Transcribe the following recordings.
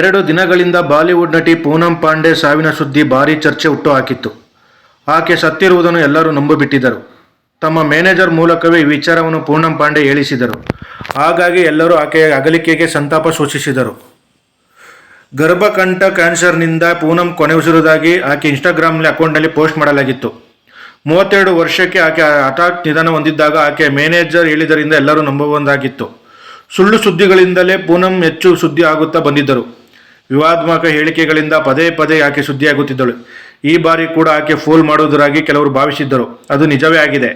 2 ದಿನಗಳಿಂದ ಬಾಲಿವುಡ್ ನಟಿ ಪೂನಂ ಪಾಂಡೆ ಸಾವಿನ ಸುದ್ದಿ ಭಾರೀ ಚರ್ಚೆ ಹುಟ್ಟುಹಾಕಿತ್ತು. ಆಕೆ ಸತ್ತಿರುವುದನ್ನು ಎಲ್ಲರೂ ನಂಬಿಬಿಟ್ಟಿದ್ದರು. ತಮ್ಮ ಮ್ಯಾನೇಜರ್ ಮೂಲಕವೇ ಈ ವಿಚಾರವನ್ನು ಪೂನಂ ಪಾಂಡೆ ಹೇಳಿಸಿದರು. ಹಾಗಾಗಿ ಎಲ್ಲರೂ ಆಕೆಯ ಅಗಲಿಕೆಗೆ ಸಂತಾಪ ಸೂಚಿಸಿದರು. ಗರ್ಭಕಂಠ ಕ್ಯಾನ್ಸರ್ನಿಂದ ಪೂನಂ ಕೊನೆಯುಸಿರುವುದಾಗಿ ಆಕೆ ಇನ್ಸ್ಟಾಗ್ರಾಮ್ ಅಕೌಂಟ್ನಲ್ಲಿ ಪೋಸ್ಟ್ ಮಾಡಲಾಗಿತ್ತು. 32 ವರ್ಷಕ್ಕೆ ಆಕೆ ಹಠಾತ್ ನಿಧನ ಹೊಂದಿದ್ದಾಗ ಆಕೆಯ ಮ್ಯಾನೇಜರ್ ಹೇಳಿದ್ದರಿಂದ ಎಲ್ಲರೂ ನಂಬಬಹುದಾಗಿತ್ತು. ಸುಳ್ಳು ಸುದ್ದಿಗಳಿಂದಲೇ ಪೂನಂ ಹೆಚ್ಚು ಸುದ್ದಿ ಆಗುತ್ತಾ ಬಂದಿದ್ದರು. ವಿವಾದಾತ್ಮಕ ಹೇಳಿಕೆಗಳಿಂದ ಪದೇ ಪದೇ ಆಕೆ ಸುದ್ದಿಯಾಗುತ್ತಿದ್ದಳು. ಈ ಬಾರಿ ಕೂಡ ಆಕೆ ಫೂಲ್ ಮಾಡುವುದರಾಗಿ ಕೆಲವರು ಭಾವಿಸಿದ್ದರು. ಅದು ನಿಜವೇ ಆಗಿದೆ.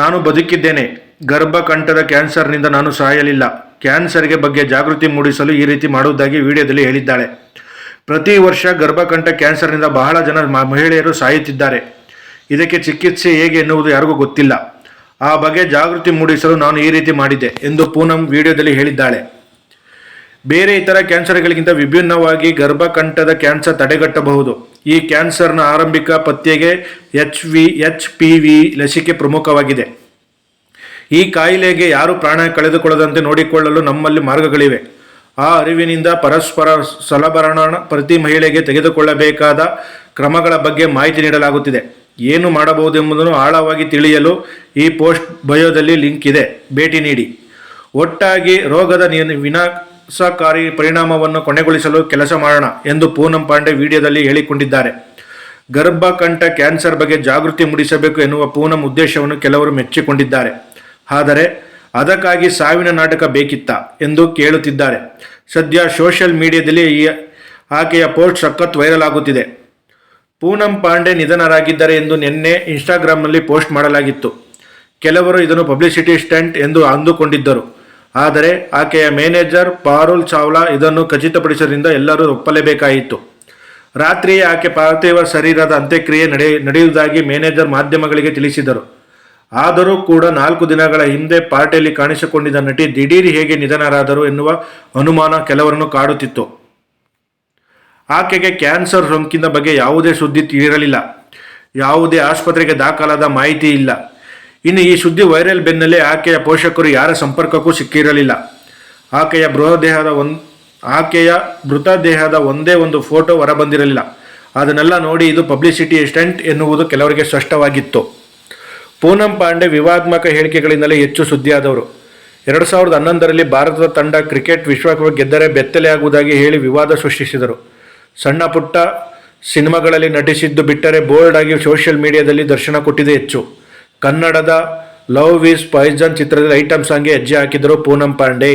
ನಾನು ಬದುಕಿದ್ದೇನೆ. ಗರ್ಭಕಂಠದ ಕ್ಯಾನ್ಸರ್ನಿಂದ ನಾನು ಸಾಯಲಿಲ್ಲ. ಕ್ಯಾನ್ಸರ್ಗೆ ಬಗ್ಗೆ ಜಾಗೃತಿ ಮೂಡಿಸಲು ಈ ರೀತಿ ಮಾಡುವುದಾಗಿ ವಿಡಿಯೋದಲ್ಲಿ ಹೇಳಿದ್ದಾಳೆ. ಪ್ರತಿ ವರ್ಷ ಗರ್ಭಕಂಠ ಕ್ಯಾನ್ಸರ್ನಿಂದ ಬಹಳ ಜನ ಮಹಿಳೆಯರು ಸಾಯುತ್ತಿದ್ದಾರೆ. ಇದಕ್ಕೆ ಚಿಕಿತ್ಸೆ ಹೇಗೆ ಎನ್ನುವುದು ಯಾರಿಗೂ ಗೊತ್ತಿಲ್ಲ. ಆ ಬಗ್ಗೆ ಜಾಗೃತಿ ಮೂಡಿಸಲು ನಾನು ಈ ರೀತಿ ಮಾಡಿದ್ದೆ ಎಂದು ಪೂನಂ ವಿಡಿಯೋದಲ್ಲಿ ಹೇಳಿದ್ದಾಳೆ. ಬೇರೆ ಇತರ ಕ್ಯಾನ್ಸರ್ಗಳಿಗಿಂತ ವಿಭಿನ್ನವಾಗಿ ಗರ್ಭಕಂಠದ ಕ್ಯಾನ್ಸರ್ ತಡೆಗಟ್ಟಬಹುದು. ಈ ಕ್ಯಾನ್ಸರ್ನ ಆರಂಭಿಕ ಪತ್ತೆಗೆ HPV ಲಸಿಕೆ ಪ್ರಮುಖವಾಗಿದೆ. ಈ ಕಾಯಿಲೆಗೆ ಯಾರು ಪ್ರಾಣ ಕಳೆದುಕೊಳ್ಳದಂತೆ ನೋಡಿಕೊಳ್ಳಲು ನಮ್ಮಲ್ಲಿ ಮಾರ್ಗಗಳಿವೆ. ಆ ಅರಿವಿನಿಂದ ಪರಸ್ಪರ ಸಲಭರಣ ಪ್ರತಿ ಮಹಿಳೆಗೆ ತೆಗೆದುಕೊಳ್ಳಬೇಕಾದ ಕ್ರಮಗಳ ಬಗ್ಗೆ ಮಾಹಿತಿ ನೀಡಲಾಗುತ್ತಿದೆ. ಏನು ಮಾಡಬಹುದೆಂಬುದನ್ನು ಆಳವಾಗಿ ತಿಳಿಯಲು ಈ ಪೋಸ್ಟ್ ಬಯೋದಲ್ಲಿ ಲಿಂಕ್ ಇದೆ, ಭೇಟಿ ನೀಡಿ. ಒಟ್ಟಾಗಿ ರೋಗದ ವಿನಾಶಕಾರಿ ಪರಿಣಾಮವನ್ನು ಕೊನೆಗೊಳಿಸಲು ಕೆಲಸ ಮಾಡೋಣ ಎಂದು ಪೂನಂ ಪಾಂಡೆ ವಿಡಿಯೋದಲ್ಲಿ ಹೇಳಿಕೊಂಡಿದ್ದಾರೆ. ಗರ್ಭಕಂಠ ಕ್ಯಾನ್ಸರ್ ಬಗ್ಗೆ ಜಾಗೃತಿ ಮೂಡಿಸಬೇಕು ಎನ್ನುವ ಪೂನಂ ಉದ್ದೇಶವನ್ನು ಕೆಲವರು ಮೆಚ್ಚಿಕೊಂಡಿದ್ದಾರೆ. ಆದರೆ ಅದಕ್ಕಾಗಿ ಸಾವಿನ ನಾಟಕ ಬೇಕಿತ್ತಾ ಎಂದು ಕೇಳುತ್ತಿದ್ದಾರೆ. ಸದ್ಯ ಸೋಷಿಯಲ್ ಮೀಡಿಯಾದಲ್ಲಿ ಆಕೆಯ ಪೋಸ್ಟ್ ಸಖತ್ ವೈರಲ್ ಆಗುತ್ತಿದೆ. ಪೂನಂ ಪಾಂಡೆ ನಿಧನರಾಗಿದ್ದಾರೆ ಎಂದು ನಿನ್ನೆ ಇನ್ಸ್ಟಾಗ್ರಾಮ್ನಲ್ಲಿ ಪೋಸ್ಟ್ ಮಾಡಲಾಗಿತ್ತು. ಕೆಲವರು ಇದನ್ನು ಪಬ್ಲಿಸಿಟಿ ಸ್ಟಂಟ್ ಎಂದು ಅಂದುಕೊಂಡಿದ್ದರು. ಆದರೆ ಆಕೆಯ ಮ್ಯಾನೇಜರ್ ಪಾರುಲ್ ಚಾವ್ಲಾ ಇದನ್ನು ಖಚಿತಪಡಿಸಿದ್ದರಿಂದ ಎಲ್ಲರೂ ಒಪ್ಪಲೇಬೇಕಾಯಿತು. ರಾತ್ರಿಯೇ ಆಕೆ ಪಾರ್ಥಿವ ಶರೀರದ ಅಂತ್ಯಕ್ರಿಯೆ ನಡೆಯುವುದಾಗಿ ಮ್ಯಾನೇಜರ್ ಮಾಧ್ಯಮಗಳಿಗೆ ತಿಳಿಸಿದರು. ಆದರೂ ಕೂಡ 4 ದಿನಗಳ ಹಿಂದೆ ಪಾರ್ಟಿಯಲ್ಲಿ ಕಾಣಿಸಿಕೊಂಡಿದ್ದ ನಟಿ ದಿಢೀರ್ ಹೇಗೆ ನಿಧನರಾದರು ಎನ್ನುವ ಅನುಮಾನ ಕೆಲವರನ್ನು ಕಾಡುತ್ತಿತ್ತು. ಆಕೆಗೆ ಕ್ಯಾನ್ಸರ್ ಸೋಂಕಿನ ಬಗ್ಗೆ ಯಾವುದೇ ಸುದ್ದಿ ಇರಲಿಲ್ಲ. ಯಾವುದೇ ಆಸ್ಪತ್ರೆಗೆ ದಾಖಲಾದ ಮಾಹಿತಿ ಇಲ್ಲ. ಇನ್ನು ಈ ಸುದ್ದಿ ವೈರಲ್ ಬೆನ್ನಲ್ಲೇ ಆಕೆಯ ಪೋಷಕರು ಯಾರ ಸಂಪರ್ಕಕ್ಕೂ ಸಿಕ್ಕಿರಲಿಲ್ಲ. ಆಕೆಯ ಮೃತದೇಹದ ಒಂದೇ ಒಂದು ಫೋಟೋ ಹೊರಬಂದಿರಲಿಲ್ಲ. ಅದನ್ನೆಲ್ಲ ನೋಡಿ ಇದು ಪಬ್ಲಿಸಿಟಿ ಸ್ಟಂಟ್ ಎನ್ನುವುದು ಕೆಲವರಿಗೆ ಸ್ಪಷ್ಟವಾಗಿತ್ತು. ಪೂನಂ ಪಾಂಡೆ ವಿವಾದಾತ್ಮಕ ಹೇಳಿಕೆಗಳಿಂದಲೇ ಹೆಚ್ಚು ಸುದ್ದಿಯಾದವರು. 2011ರಲ್ಲಿ ಭಾರತದ ತಂಡ ಕ್ರಿಕೆಟ್ ವಿಶ್ವಕಪ್ ಗೆದ್ದರೆ ಬೆತ್ತಲೆಯಾಗುವುದಾಗಿ ಹೇಳಿ ವಿವಾದ ಸೃಷ್ಟಿಸಿದರು. ಸಣ್ಣ ಪುಟ್ಟ ಸಿನಿಮಾಗಳಲ್ಲಿ ನಟಿಸಿದ್ದು ಬಿಟ್ಟರೆ ಬೋಲ್ಡ್ ಆಗಿ ಸೋಷಿಯಲ್ ಮೀಡಿಯಾದಲ್ಲಿ ದರ್ಶನ ಕೊಟ್ಟಿದೆ ಹೆಚ್ಚು. ಕನ್ನಡದ ಲವ್ ಈಸ್ ಪಾಯ್ಸನ್ ಚಿತ್ರದಲ್ಲಿ ಐಟಂ ಸಾಂಗ್ಗೆ ಹೆಜ್ಜೆ ಹಾಕಿದರು ಪೂನಂ ಪಾಂಡೆ.